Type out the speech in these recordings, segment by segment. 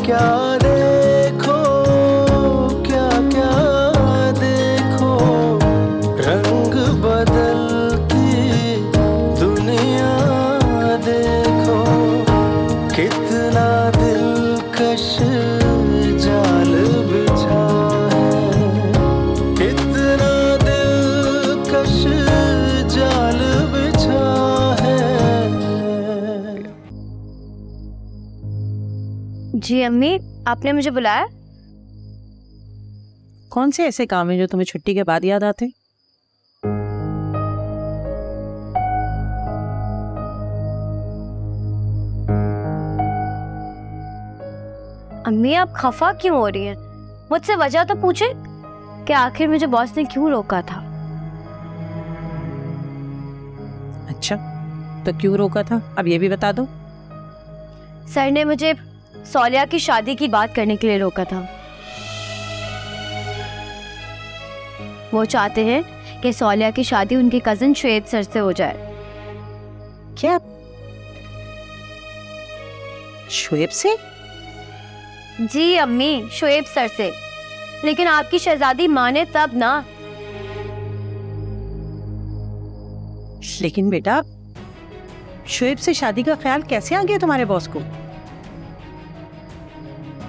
क्या देखो, क्या क्या देखो, रंग बदलती दुनिया देखो, कितना दिलकश जाल बिछा है, कितना दिलकश जाल बिछा है। जी अम्मी, आपने मुझे बुलाया? कौन से ऐसे काम हैं जो तुम्हें छुट्टी के बाद याद आते? अम्मी आप खफा क्यों हो रही हैं? मुझसे वजह तो पूछे कि आखिर मुझे बॉस ने क्यों रोका था। अच्छा, तो क्यों रोका था अब ये भी बता दो। सर ने मुझे सौलिया की शादी की बात करने के लिए रोका था। वो चाहते हैं कि सौलिया की शादी उनके कजिन शुएब सर से हो जाए। क्या? शुएब से? जी अम्मी, शुएब सर से। लेकिन आपकी शहजादी माने तब ना। लेकिन बेटा, शुएब से शादी का ख्याल कैसे आ गया तुम्हारे बॉस को?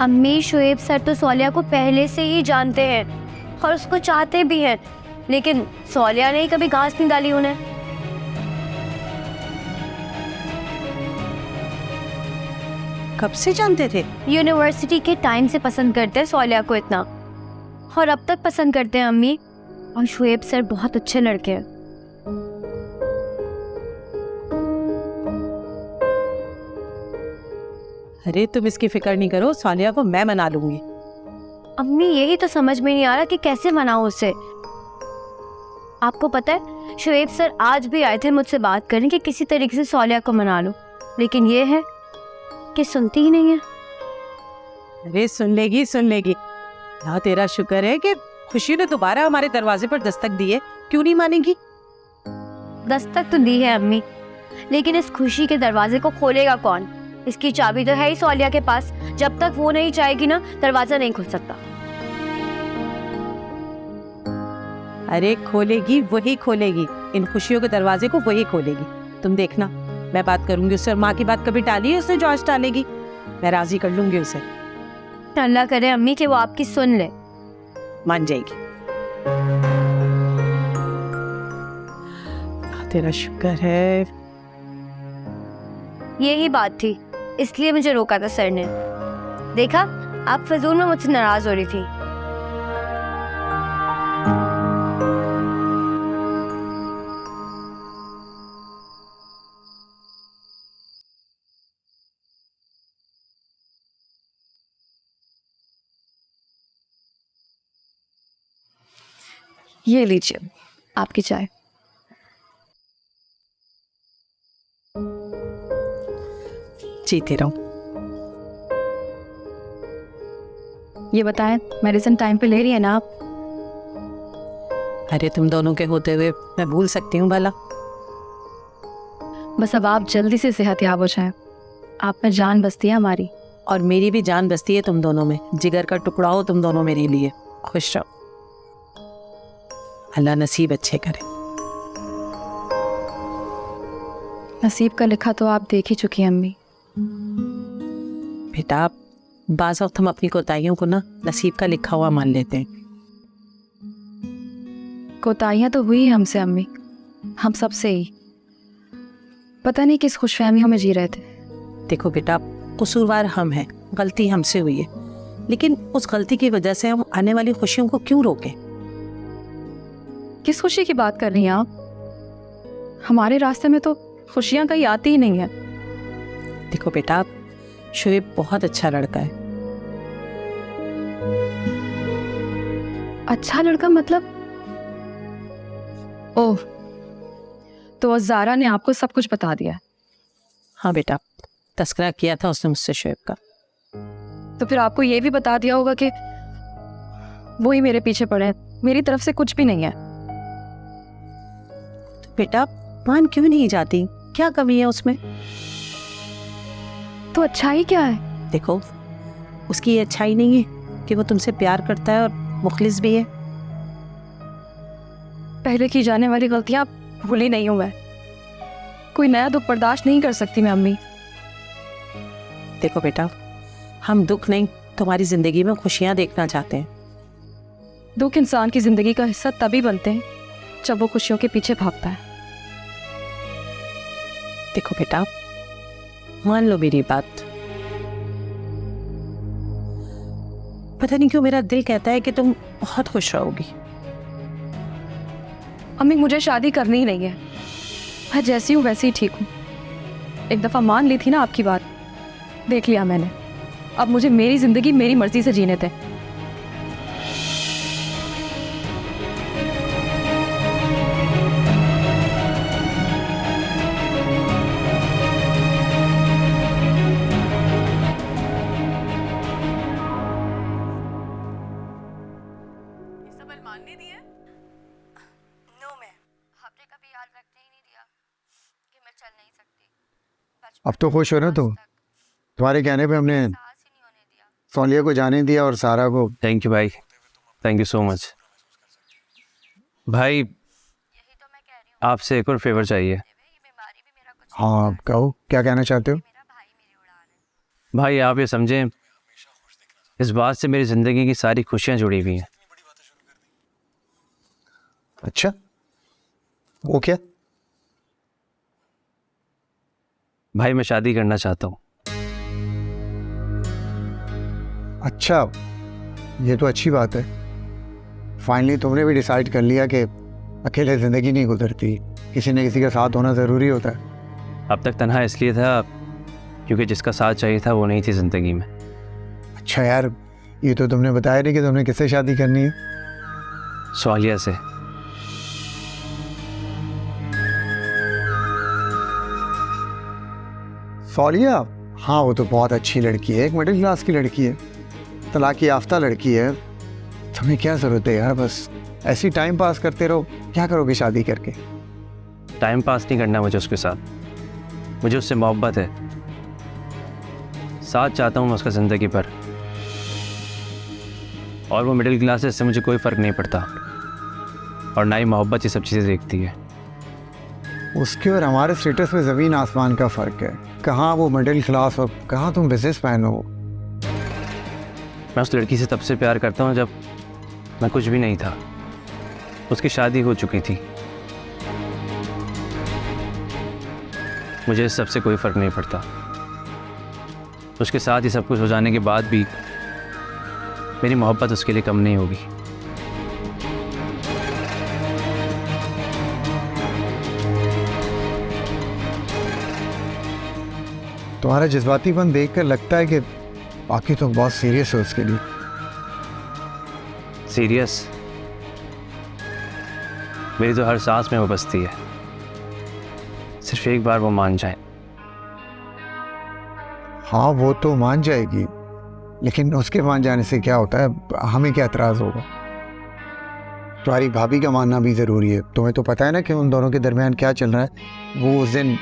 अम्मी, शुएब सर तो सौलिया को पहले से ही जानते हैं और उसको चाहते भी हैं, लेकिन सौलिया ने ही कभी घास नहीं डाली उन्हें। कब से जानते थे? यूनिवर्सिटी के टाइम से पसंद करते हैं सौलिया को इतना, और अब तक पसंद करते हैं अम्मी। और शुएब सर बहुत अच्छे लड़के हैं। अरे तुम इसकी फिक्र नहीं करो, सालिया को मैं मना लूंगी। अम्मी, यही तो समझ में नहीं आ रहा कि कैसे मनाऊं उसे। आपको पता है, शुएब सर आज भी आए थे मुझसे बात करने कि किसी तरीके से सौलिया को मना लो, लेकिन ये है कि सुनती ही नहीं है। अरे सुन लेगी, सुन लेगी। ना तेरा शुक्र है कि खुशी ने दोबारा हमारे दरवाजे पर दस्तक दी है। क्यों नहीं मानेगी? दस्तक तो दी है अम्मी, लेकिन इस खुशी के दरवाजे को खोलेगा कौन? इसकी चाबी तो है ही सौलिया के पास। जब तक वो नहीं चाहेगी ना, दरवाजा नहीं खुल सकता। अरे खोलेगी, वही खोलेगी। इन खुशियों के दरवाजे को वही खोलेगी। तुम देखना, मैं बात करूंगी उससे। और माँ की बात कभी टाली है उसने जो आज टालेगी? मैं राजी कर लूंगी उसे। अल्लाह करे अम्मी कि वो आपकी सुन ले। मान जाएगी। तेरा शुक्र है। यही बात थी, इसलिए मुझे रोका था सर ने। देखा, आप फजूल में मुझसे नाराज हो रही थी। ये लीजिए आपकी चाय। जीती रहूं। ये बताएं, मेडिसिन टाइम पे ले रही है ना आप? अरे तुम दोनों के होते हुए मैं भूल सकती हूँ भला? बस अब आप जल्दी से सेहतयाब हो जाएं। आप में जान बसती है हमारी। और मेरी भी जान बसती है तुम दोनों में। जिगर का टुकड़ा हो तुम दोनों मेरे लिए। खुश रहो। अल्लाह नसीब अच्छे करे। नसीब का लिखा तो आप देख ही चुकी हैं अम्मी। बेटा, बाज़ वक्त हम अपनी कोताहियों को ना नसीब का लिखा हुआ मान लेते हैं। कोताहियां तो हुई हमसे अम्मी, हम सबसे ही। पता नहीं किस खुशफहमियों में जी रहे थे। देखो बेटा, कसूरवार हम हैं, गलती हमसे हुई है, लेकिन उस गलती की वजह से हम आने वाली खुशियों को क्यों रोकें? किस खुशी की बात कर रही हैं आप? हमारे रास्ते में तो खुशियां कहीं आती ही नहीं है। देखो बेटा, शुएब बहुत अच्छा लड़का है। अच्छा लड़का मतलब? ओह, तो ज़ारा ने आपको सब कुछ बता दिया? हाँ बेटा, तस्करा किया था उसने मुझसे शुएब का। तो फिर आपको ये भी बता दिया होगा कि वो ही मेरे पीछे पड़े हैं, मेरी तरफ से कुछ भी नहीं है। तो बेटा मान क्यों नहीं जाती? क्या कमी है उसमें? तो अच्छाई क्या है? देखो, उसकी ये अच्छाई नहीं है कि वो तुमसे प्यार करता है और मुखलिस भी है? पहले की जाने वाली गलतियां भूली नहीं हूं मैं। कोई नया दुख बर्दाश्त नहीं कर सकती मैं अम्मी। देखो बेटा, हम दुख नहीं, तुम्हारी जिंदगी में खुशियां देखना चाहते हैं। दुख इंसान की जिंदगी का हिस्सा तभी बनते हैं जब वो खुशियों के पीछे भागता है। देखो बेटा, मान लो मेरी बात। पता नहीं क्यों मेरा दिल कहता है कि तुम बहुत खुश रहोगी। अम्मी मुझे शादी करनी ही नहीं है। मैं जैसी हूँ वैसी ही ठीक हूँ। एक दफ़ा मान ली थी ना आपकी बात, देख लिया मैंने। अब मुझे मेरी जिंदगी मेरी मर्जी से जीने थे। अब तो खुश हो ना तुम? तुम्हारे कहने पे हमने सोनिया को जाने दिया और सारा को। थैंक यू भाई, थैंक यू सो मच। भाई आपसे एक और फेवर चाहिए। हाँ कहो, क्या कहना चाहते हो? भाई आप ये समझें, इस बात से मेरी ज़िंदगी की सारी खुशियाँ जुड़ी हुई हैं। अच्छा, वो क्या? भाई मैं शादी करना चाहता हूँ। अच्छा, ये तो अच्छी बात है। फाइनली तुमने भी डिसाइड कर लिया कि अकेले ज़िंदगी नहीं गुजरती, किसी न किसी का साथ होना ज़रूरी होता है। अब तक तन्हा इसलिए था क्योंकि जिसका साथ चाहिए था वो नहीं थी ज़िंदगी में। अच्छा यार, ये तो तुमने बताया नहीं कि तुमने किससे शादी करनी है। सोनिया से। सोनिया? हाँ, वो तो बहुत अच्छी लड़की है, एक मिडिल क्लास की लड़की है, तलाक याफ्ता लड़की है। तुम्हें क्या ज़रूरत है यार, बस ऐसी टाइम पास करते रहो। क्या करोगे शादी करके? टाइम पास नहीं करना मुझे उसके साथ, मुझे उससे मोहब्बत है। साथ चाहता हूँ मैं उसका ज़िंदगी पर, और वो मिडिल क्लास है, इससे मुझे कोई फ़र्क नहीं पड़ता, और ना ही मोहब्बत ये सब चीज़ें देखती है। उसके और हमारे स्टेटस में ज़मीन आसमान का फ़र्क है। कहाँ वो मिडिल क्लास और कहाँ तुम बिजनेसमैन हो। मैं उस लड़की से तब से प्यार करता हूँ जब मैं कुछ भी नहीं था। उसकी शादी हो चुकी थी, मुझे इस सब से कोई फ़र्क नहीं पड़ता। उसके साथ ही सब कुछ हो जाने के बाद भी मेरी मोहब्बत उसके लिए कम नहीं होगी। तुम्हारा जज्बातीपन देखकर लगता है कि बाकी तुम बहुत सीरियस हो उसके लिए। सीरियस? मेरी तो हर सांस में वो बसती है। सिर्फ एक बार वो मान जाए। हाँ वो तो मान जाएगी, लेकिन उसके मान जाने से क्या होता है, हमें क्या एतराज़ होगा। तुम्हारी भाभी का मानना भी ज़रूरी है। तुम्हें तो पता है ना कि उन दोनों के दरमियान क्या चल रहा है। वो उस दिन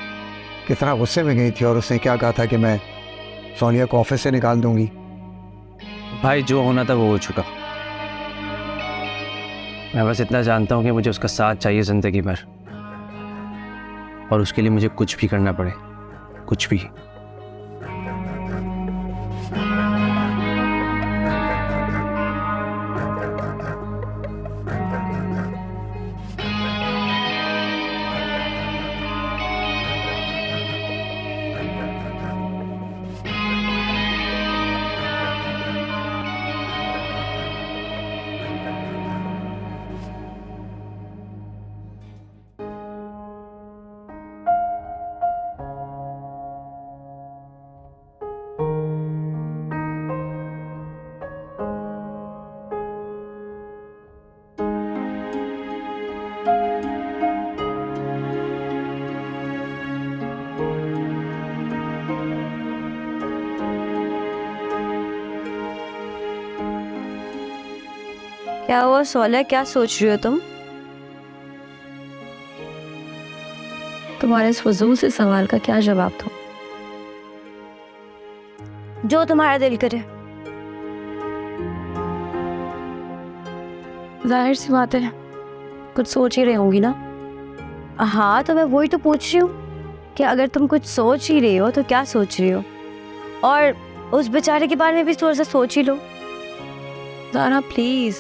कितना गुस्से में गई थी और उसने क्या कहा था कि मैं सोनिया को ऑफिस से निकाल दूंगी। भाई जो होना था वो हो चुका। मैं बस इतना जानता हूँ कि मुझे उसका साथ चाहिए ज़िंदगी भर, और उसके लिए मुझे कुछ भी करना पड़े, कुछ भी। क्या हुआ सोनिया, क्या सोच रही हो तुम? तुम्हारे इस फजूल से सवाल का क्या जवाब दूं? जो तुम्हारा दिल करे। जाहिर सी बात है, कुछ सोच ही रही होंगी ना। हाँ, तो मैं वही तो पूछ रही हूँ कि अगर तुम कुछ सोच ही रही हो तो क्या सोच रही हो, और उस बेचारे के बारे में भी थोड़ा सा सोच ही लो। ज़ारा प्लीज़,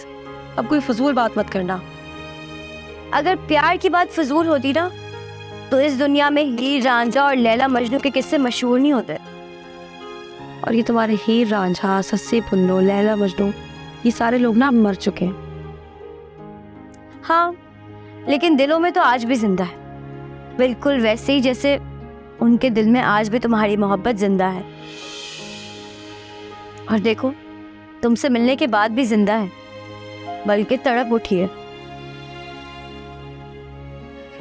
अब कोई फजूल बात मत करना। अगर प्यार की बात फजूल होती ना तो इस दुनिया में हीर रांझा और लैला मजनू के किस्से मशहूर नहीं होते। और ये तुम्हारे हीर रांझा, सस्सी पुन्नू, लैला मजनू, ये सारे लोग ना अब मर चुके हैं। हाँ, लेकिन दिलों में तो आज भी जिंदा है, बिल्कुल वैसे ही जैसे उनके दिल में आज भी तुम्हारी मोहब्बत जिंदा है। और देखो, तुमसे मिलने के बाद भी जिंदा है, बल्कि तड़प उठी है।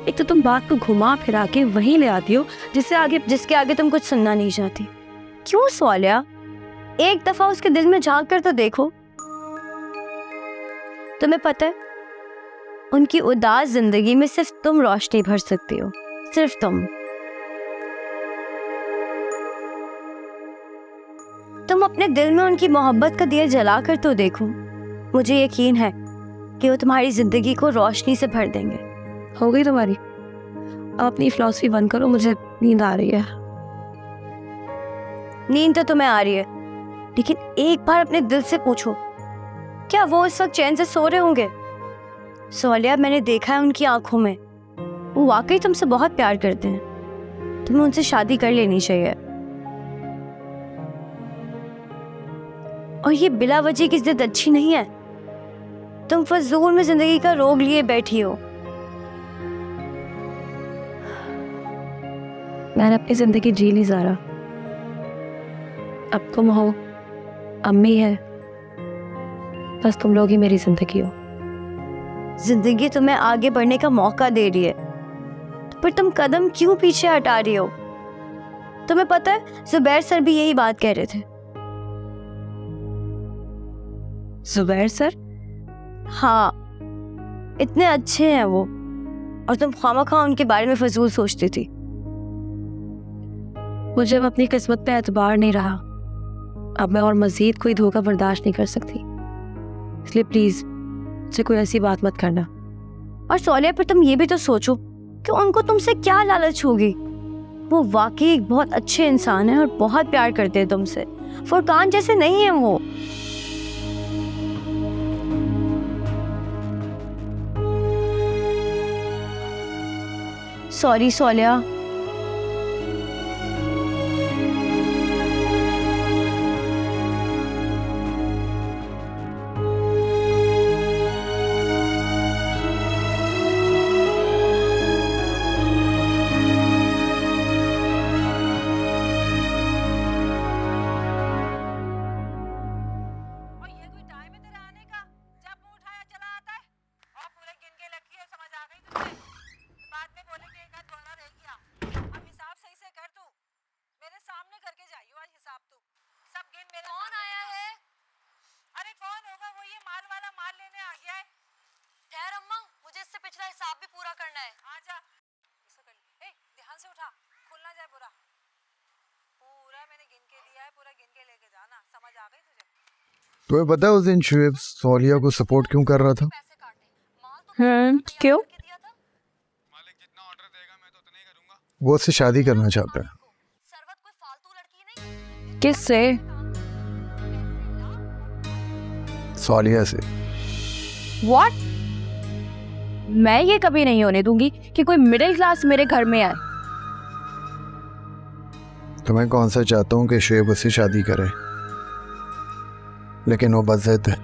एक तो तुम बात को घुमा फिरा के वहीं ले आती हो जिसके आगे तुम कुछ सुनना नहीं चाहती। क्यों सोलिया, एक दफा उसके दिल में झांक कर तो देखो। तुम्हें पता है, उनकी उदास जिंदगी में सिर्फ तुम रोशनी भर सकती हो, सिर्फ तुम अपने दिल में उनकी मोहब्बत का दिया जला कर तो देखो। मुझे यकीन है कि वो तुम्हारी जिंदगी को रोशनी से भर देंगे। हो गई तुम्हारी, अब अपनी फिलॉसफी बंद करो, मुझे नींद आ रही है। नींद तो तुम्हें आ रही है, लेकिन एक बार अपने दिल से पूछो, क्या वो इस वक्त चैन से सो रहे होंगे? सोलिया, मैंने देखा है उनकी आंखों में, वो वाकई तुमसे बहुत प्यार करते हैं। तुम्हें उनसे शादी कर लेनी चाहिए। और ये बिला वजह की जिद अच्छी नहीं है। तुम फजूल में जिंदगी का रोग लिए बैठी हो। मैंने अपनी जिंदगी जी ली ज़ारा, अब तुम हो, अम्मी है, बस तुम लोग ही मेरी जिंदगी हो। जिंदगी तुम्हें आगे बढ़ने का मौका दे रही है, पर तुम कदम क्यों पीछे हटा रही हो? तुम्हें पता है, जुबैर सर भी यही बात कह रहे थे। जुबैर सर? हाँ, इतने अच्छे हैं वो, और तुम खामखा उनके बारे में फजूल सोचती थी। मुझे अब अपनी किस्मत पे एतबार नहीं रहा। अब मैं और मजीद कोई धोखा बर्दाश्त नहीं कर सकती, इसलिए प्लीज मुझसे कोई ऐसी बात मत करना। और सोलिया, पर तुम ये भी तो सोचो कि उनको तुमसे क्या लालच होगी। वो वाकई एक बहुत अच्छे इंसान है और बहुत प्यार करते हैं तुमसे। फुरकान जैसे नहीं है वो। सॉरी सोलिया। तुम्हें पता है उस दिन शुएब सोलिया को सपोर्ट क्यों कर रहा था? क्यों? वो उससे शादी करना चाहता है। किससे? सोलिया से। व्हाट? मैं ये कभी नहीं होने दूंगी कि कोई मिडिल क्लास मेरे घर में आए। तो मैं कौन सा चाहता हूँ कि शुएब उससे शादी करे, लेकिन वो बज़िद है।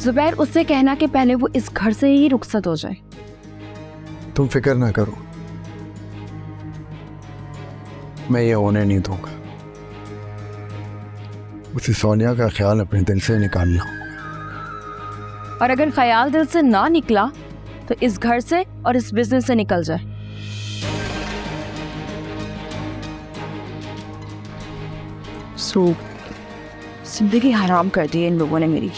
जुबैर, उससे कहना कि पहले वो इस घर से ही रुखसत हो जाए। तुम फिक्र ना करो, मैं ये होने नहीं दूंगा। उसे सोनिया का ख्याल अपने दिल से निकालना। और अगर ख्याल दिल से ना निकला तो इस घर से और इस बिजनेस से निकल जाए। जिंदगी हराम कर दी है इन लोगों ने मेरी।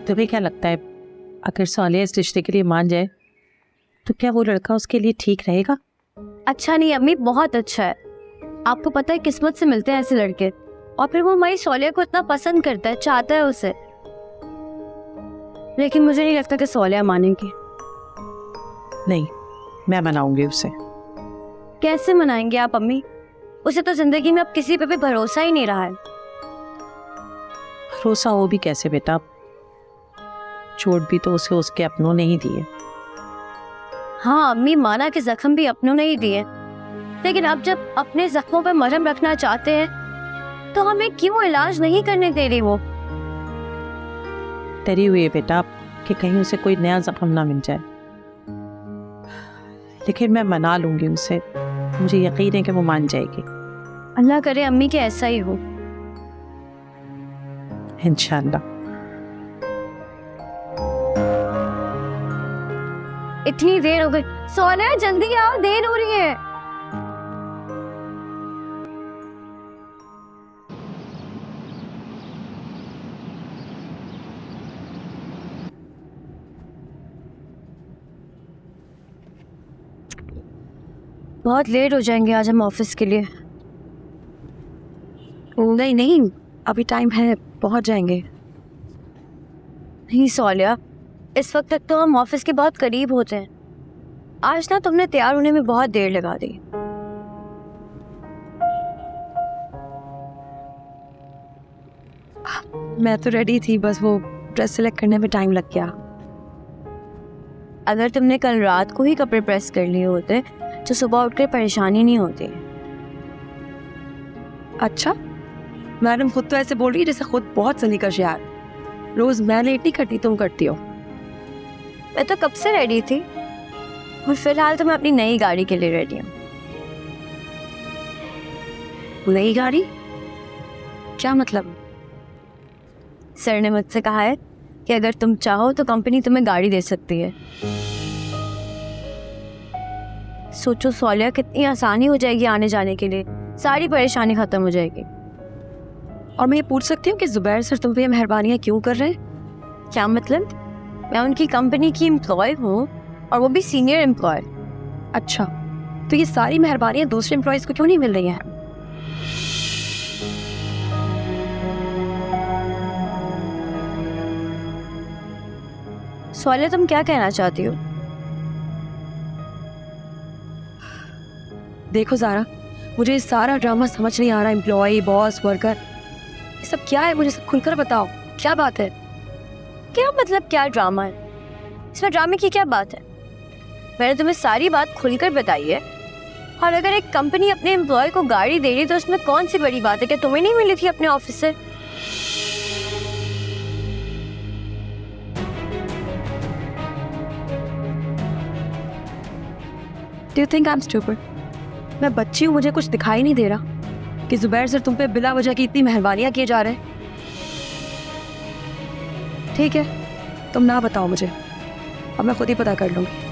तुम्हें क्या लगता है अगर सोलिया इस रिश्ते के लिए मान जाए तो क्या वो लड़का उसके लिए ठीक रहेगा? अच्छा नहीं अम्मी, बहुत अच्छा है। आपको पता है किस्मत से मिलते हैं ऐसे लड़के, और फिर वो हमारी सोलिया को इतना पसंद करता है, चाहता है उसे। लेकिन मुझे नहीं लगता कि सोलिया मानेगी। नहीं, मैं मनाऊंगी उसे। कैसे मनाएंगे आप अम्मी? उसे तो जिंदगी में अब किसी पे भी भरोसा ही नहीं रहा है। भरोसा हो भी कैसे बेटा, चोट भी तो उसे उसके अपनों ने ही दी है। हाँ अम्मी, माना कि जख्म भी अपनों ने ही दिए, लेकिन अब जब अपने जख्मों पर मरहम रखना चाहते हैं तो हमें क्यों इलाज नहीं करने दे रही वो? डरी हुई है बेटा कि कहीं उसे कोई नया जख्म ना मिल जाए। लेकिन मैं मना लूंगी उसे, मुझे यकीन है कि वो मान जाएगी। अल्लाह करे अम्मी कि ऐसा ही हो। इंशाल्लाह। इतनी देर हो गई, सोनिया जल्दी आओ, देर हो रही है। बहुत लेट हो जाएंगे आज हम ऑफिस के लिए। नहीं नहीं, अभी टाइम है, पहुंच जाएंगे। नहीं सोलिया, इस वक्त तक तो हम ऑफिस के बहुत करीब होते हैं। आज ना तुमने तैयार होने में बहुत देर लगा दी। मैं तो रेडी थी, बस वो ड्रेस सेलेक्ट करने में टाइम लग गया। अगर तुमने कल रात को ही कपड़े प्रेस कर लिए होते तो सुबह उठकर परेशानी नहीं होती। अच्छा, मैडम खुद तो ऐसे बोल रही है जैसे खुद बहुत सलीकश यार। रोज मैं लेट नहीं करती, तुम करती हो। मैं तो कब से रेडी थी, और फिलहाल तो मैं अपनी नई गाड़ी के लिए रेडी हूँ। नई गाड़ी? क्या मतलब? सर ने मुझसे कहा है कि अगर तुम चाहो तो कंपनी तुम्हें गाड़ी दे सकती है। सोचो सोलिया, कितनी आसानी हो जाएगी आने जाने के लिए, सारी परेशानी खत्म हो जाएगी। और मैं ये पूछ सकती हूँ कि जुबैर सर तुम पे ये मेहरबानियाँ क्यों कर रहे हैं? क्या मतलब? मैं उनकी कंपनी की एम्प्लॉय हूँ, और वो भी सीनियर एम्प्लॉय। अच्छा, तो ये सारी मेहरबानियाँ दूसरे एम्प्लॉयज़ को क्यों नहीं मिल रही हैं? सोलिया, तुम क्या कहना चाहती हो? देखो ज़ारा, मुझे ये सारा ड्रामा समझ नहीं आ रहा। एम्प्लॉय, बॉस, वर्कर, ये सब क्या है? मुझे सब खुलकर बताओ, क्या बात है? क्या मतलब क्या ड्रामा है? इसमें ड्रामे की क्या बात है? मैंने तुम्हें सारी बात खुलकर बताई है। और अगर एक कंपनी अपने एम्प्लॉय को गाड़ी दे रही तो उसमें कौन सी बड़ी बात है? क्या तुम्हें नहीं मिली थी अपने ऑफिस से? Do you think I'm stupid? मैं बच्ची हूँ, मुझे कुछ दिखाई नहीं दे रहा कि जुबैर सर तुम पे बिला वजह की इतनी मेहरबानियाँ किए जा रहे हैं? ठीक है, तुम ना बताओ मुझे, अब मैं खुद ही पता कर लूँगी।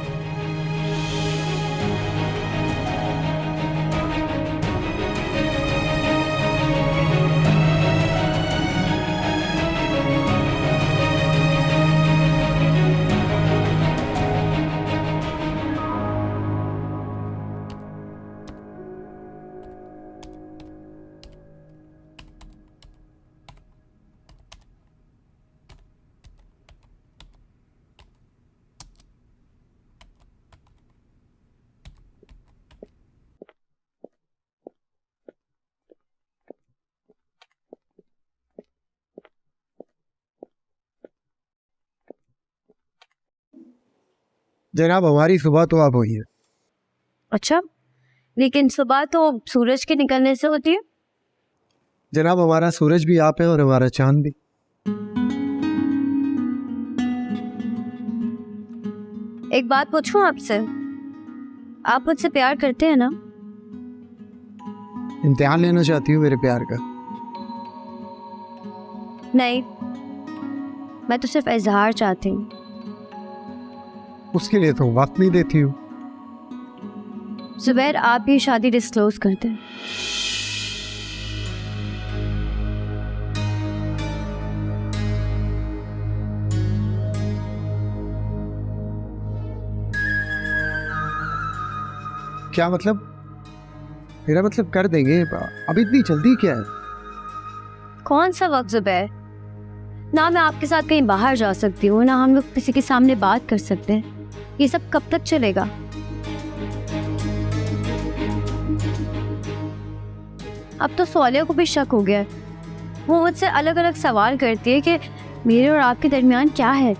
जनाब, हमारी सुबह तो अब हुई है। अच्छा, लेकिन सुबह तो सूरज के निकलने से होती है। जनाब, हमारा सूरज भी आप है और हमारा चांद भी। एक बात पूछूं आपसे, आप मुझसे प्यार करते हैं ना? इम्तिहान लेना चाहती हूँ मेरे प्यार का? नहीं, मैं तो सिर्फ इजहार चाहती हूँ। उसके लिए तो वक्त नहीं देती हूँ। जुबैर, आप भी शादी डिस्क्लोज करते हैं। क्या मतलब? मेरा मतलब कर देंगे, अब इतनी जल्दी क्या है? कौन सा वक्त जुबैर? ना मैं आपके साथ कहीं बाहर जा सकती हूँ, ना हम लोग किसी के सामने बात कर सकते हैं। ये सब कब तक चलेगा? अब तो सोलिया को भी शक हो गया है। वो मुझसे अलग अलग सवाल करती है कि मेरे और आपके दरमियान क्या है।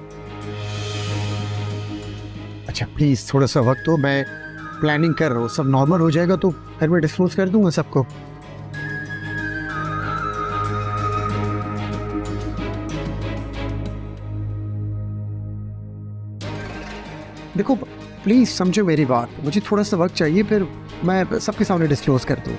अच्छा प्लीज थोड़ा सा वक्त दो, मैं प्लानिंग कर रहा हूँ, सब नॉर्मल हो जाएगा तो फिर मैं डिस्क्लोज कर दूंगा सबको। देखो प्लीज समझो मेरी बात, मुझे थोड़ा सा वक्त चाहिए, फिर मैं सबके सामने डिस्क्लोज कर दूँ।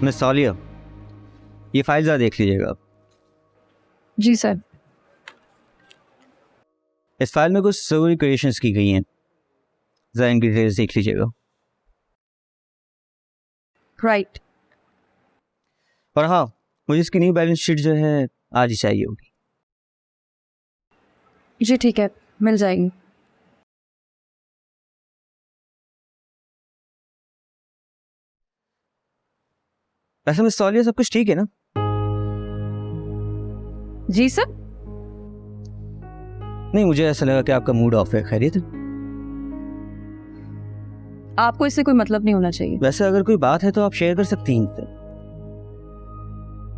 मिस सालिया, ये फाइल ज़रा देख लीजिएगा आप। जी सर। इस फाइल में कुछ सर्वर क्रिएशंस की गई हैं, ज़रा इनकी डिटेल्स देख लीजिएगा। राइट। और हाँ, मुझे इसकी न्यू बैलेंस शीट जो है आज ही चाहिए होगी। जी ठीक है, मिल जाएगी। वैसे मिस सालिया सब कुछ ठीक है ना? जी सर। नहीं, मुझे ऐसा लगा कि आपका मूड ऑफ है। खैरियत? आपको इससे कोई मतलब नहीं होना चाहिए। वैसे अगर कोई बात है तो आप शेयर कर सकती हैं मुझसे।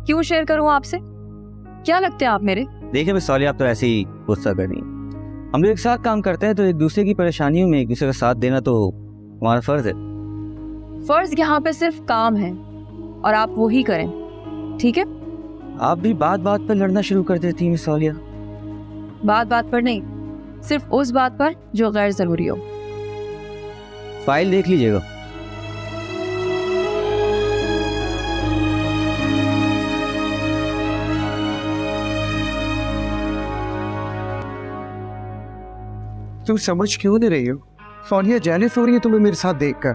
क्यों शेयर करूं आपसे? क्या लगते हैं आप मेरे? देखिए मिस सालिया, आप तो ऐसे ही गुस्सा कर रही हैं। हम लोग एक साथ काम करते हैं तो एक दूसरे की परेशानियों में एक दूसरे का साथ देना तो हमारा फर्ज है। फर्ज यहाँ पे सिर्फ काम है और आप वो ही करें, ठीक है? आप भी बात बात पर लड़ना शुरू कर देती हैं मिस सालिया। बात बात पर नहीं, सिर्फ उस बात पर जो गैर जरूरी हो। फाइल देख लीजिएगा। तुम समझ क्यों नहीं रही हो? सोनिया जेलस हो रही है तुम्हें मेरे साथ देखकर।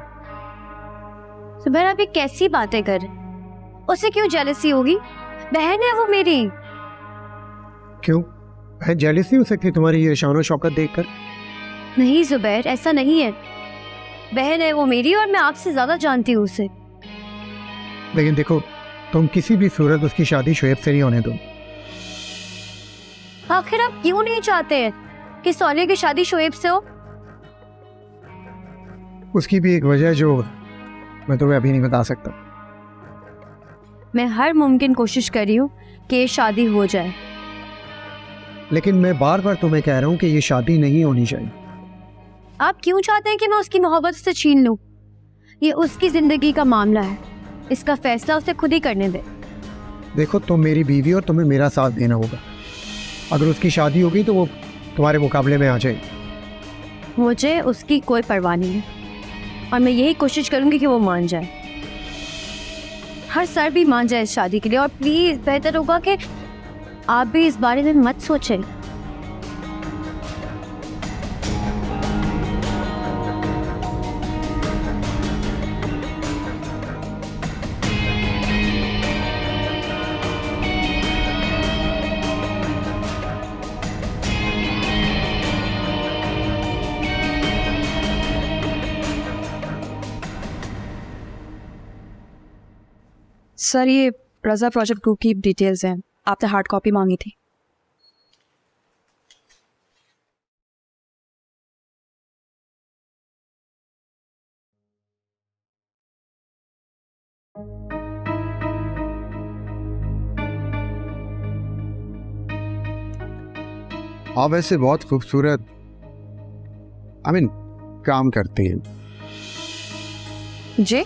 जुबैर आप ये कैसी बातें कर? उसे क्यों जेलसी होगी? बहन है वो मेरी। क्यों? बहन जेलस नहीं हो सकती तुम्हारी ये शान और शौकत देखकर? नहीं जुबैर, ऐसा नहीं है। बहन है वो मेरी और मैं आपसे ज्यादा जानती हूँ उसे। लेकिन देखो, तुम किसी भी सूरत उसकी शादी शोएब से नहीं होने दो। आखिर आप क्यों नहीं चाहते हैं कि सोनिया की शादी शोएब से हो? उसकी भी एक वजह जो मैं तुम्हें अभी नहीं बता सकता। मैं हर मुमकिन कोशिश कर रही हूँ कि ये शादी हो जाए। लेकिन मैं बार बार तुम्हें कह रहा हूँ कि ये शादी नहीं होनी चाहिए। आप क्यों चाहते हैं कि मैं उसकी मोहब्बत से छीन लूं? ये उसकी जिंदगी का मामला है, इसका फैसला उसे खुद ही करने दे। देखो तुम मेरी बीवी और तुम्हें मेरा साथ देना होगा। अगर उसकी शादी होगी तो वो तुम्हारे मुकाबले में आ जाएगी। मुझे उसकी कोई परवाह नहीं है और मैं यही कोशिश करूंगी कि वो मान जाए। हर सर भी मान जाए इस शादी के लिए। और प्लीज बेहतर होगा कि आप भी इस बारे में मत सोचें। सर ये रजा प्रोजेक्ट ग्रुप की डिटेल्स हैं, आपने हार्ड कॉपी मांगी थी। आप वैसे बहुत खूबसूरत काम करती हैं। जी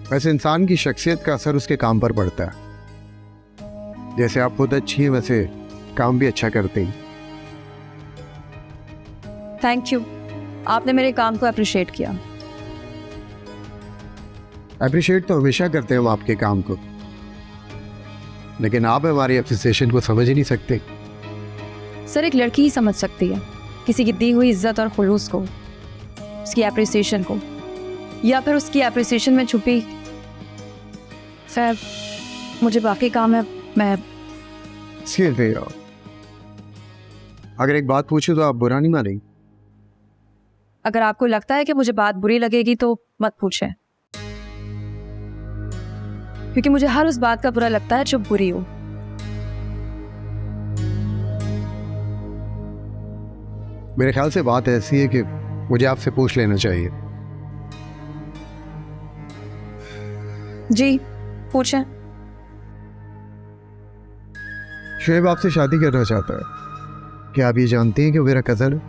वैसे इंसान की शख्सियत का असर उसके काम पर पड़ता है। जैसे आप खुद अच्छी हैं वैसे काम भी अच्छा करते हैं। थैंक यू, आपने मेरे काम को अप्रिशिएट किया। अप्रिशिएट तो हमेशा करते हैं हम आपके काम को, लेकिन आप हमारी अप्रिसिएशन को समझ ही नहीं सकते। सर एक लड़की ही समझ सकती है, किसी की दी हुई इज्जत और खुलूस को, उसकी एप्रिसिएशन को, या फिर उसकी एप्रिसिएशन में छुपी। खैर, मुझे बाकी काम है, मैं Excuse me, अगर एक बात पूछूं तो आप बुरा नहीं मानेंगे? अगर आपको लगता है कि मुझे बात बुरी लगेगी तो मत पूछें, क्योंकि मुझे हर उस बात का बुरा लगता है जो बुरी हो। मेरे ख्याल से बात ऐसी है कि मुझे आपसे पूछ लेना चाहिए। जी पूछें। शुएब आपसे शादी करना चाहता है। क्या आप ये जानती हैं कि वो मेरा कज़न है?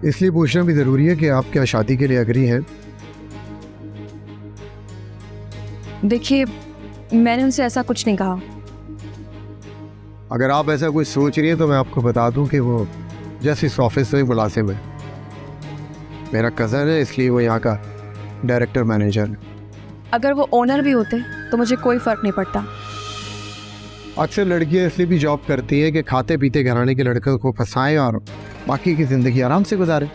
इसलिए पूछना भी ज़रूरी है कि आप क्या शादी के लिए एग्री हैं? देखिए, मैंने उनसे ऐसा कुछ नहीं कहा। अगर आप ऐसा कुछ सोच रही हैं तो मैं आपको बता दूं कि वो जस्टिस ऑफिस में मुलाजिम है। मेरा कज़न है, इसलिए वो यहाँ का डायरेक्टर मैनेजर है। अगर वो ओनर भी होते तो मुझे कोई फ़र्क नहीं पड़ता। अक्सर लड़कियाँ इसलिए भी जॉब करती हैं कि खाते पीते घराने के लड़कों को फंसाएं और बाकी की ज़िंदगी आराम से गुजारें।